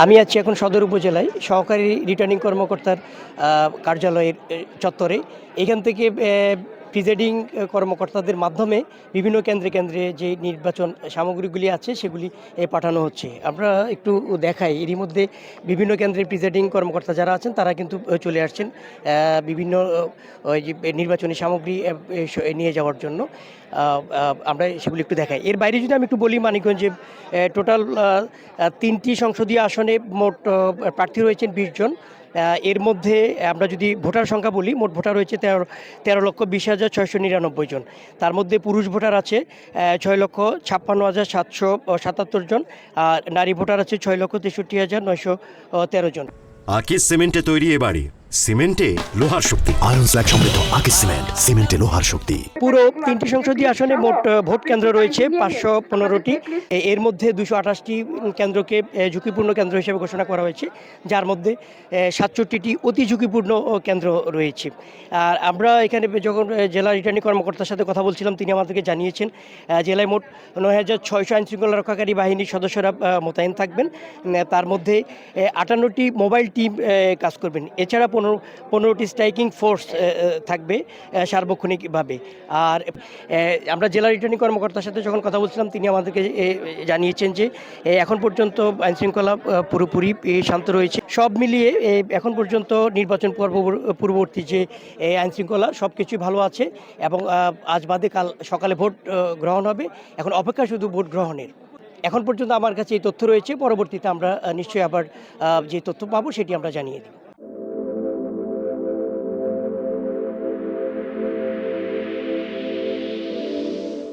আমি আছি এখন সদর উপজেলায় সহকারী রিটার্নিং কর্মকর্তার কার্যালয়ের চত্বরে। এখান থেকে প্রিজাইডিং কর্মকর্তাদের মাধ্যমে বিভিন্ন কেন্দ্রে কেন্দ্রে যে নির্বাচন সামগ্রীগুলি আছে সেগুলি পাঠানো হচ্ছে। আমরা একটু দেখাই, এরই মধ্যে বিভিন্ন কেন্দ্রের প্রিজাইডিং কর্মকর্তা যারা আছেন তারা কিন্তু চলে আসছেন বিভিন্ন ওই যে নির্বাচনী সামগ্রী নিয়ে যাওয়ার জন্য। আমরা সেগুলি একটু দেখাই। এর বাইরে যদি আমি একটু বলি, মানিকগঞ্জে টোটাল ৩টি সংসদীয় আসনে মোট প্রার্থী রয়েছেন ২০ জন। এর মধ্যে আমরা যদি ভোটার সংখ্যা বলি, মোট ভোটার রয়েছে ১৩,২০,৬৯৯ জন। তার মধ্যে পুরুষ ভোটার আছে ৬,৫৬,৭৭৭ জন, আর নারী ভোটার আছে ৬,৬৩,৯১৩ জন। আকিস সিমেন্টে তৈরি এ বাড়ি, সিমেন্টে লোহার শক্তি। আয়রন স্ল্যাগ সমৃদ্ধ আকিস সিমেন্ট, সিমেন্টে লোহার শক্তি। পুরো ৩টি সংসদীয় আসনে মোট ভোট কেন্দ্র রয়েছে ৫১৫টি। এর মধ্যে ২২৮টি কেন্দ্রকে ঝুঁকিপূর্ণ কেন্দ্র হিসেবে ঘোষণা করা হয়েছে, যার মধ্যে ৬৭টি অতি ঝুঁকিপূর্ণ কেন্দ্র রয়েছে। আর আমরা এখানে যখন জেলা রিটার্নিং কর্মকর্তার সাথে কথা বলছিলাম, তিনি আমাদেরকে জানিয়েছেন জেলায় মোট ৯,৬০০ আইনশৃঙ্খলা রক্ষাকারী বাহিনীর সদস্যরা মোতায়েন থাকবেন। তার মধ্যে ৫৮টি মোবাইল টিম কাজ করবেন। এছাড়া ১৫টি স্ট্রাইকিং ফোর্স থাকবে সার্বক্ষণিকভাবে। আর আমরা জেলা রিটার্নিং কর্মকর্তার সাথে যখন কথা বলছিলাম, তিনি আমাদেরকে জানিয়েছেন যে এখন পর্যন্ত আইনশৃঙ্খলা পুরোপুরি শান্ত রয়েছে। সব মিলিয়ে এখন পর্যন্ত নির্বাচন পূর্ববর্তী যে আইনশৃঙ্খলা সব কিছুই ভালো আছে এবং আজ বাদে কাল সকালে ভোট গ্রহণ হবে। এখন অপেক্ষা শুধু ভোট গ্রহণের। এখন পর্যন্ত আমার কাছে এই তথ্য রয়েছে, পরবর্তীতে আমরা নিশ্চয়ই আবার যে তথ্য পাবো সেটি আমরা জানিয়ে দেব।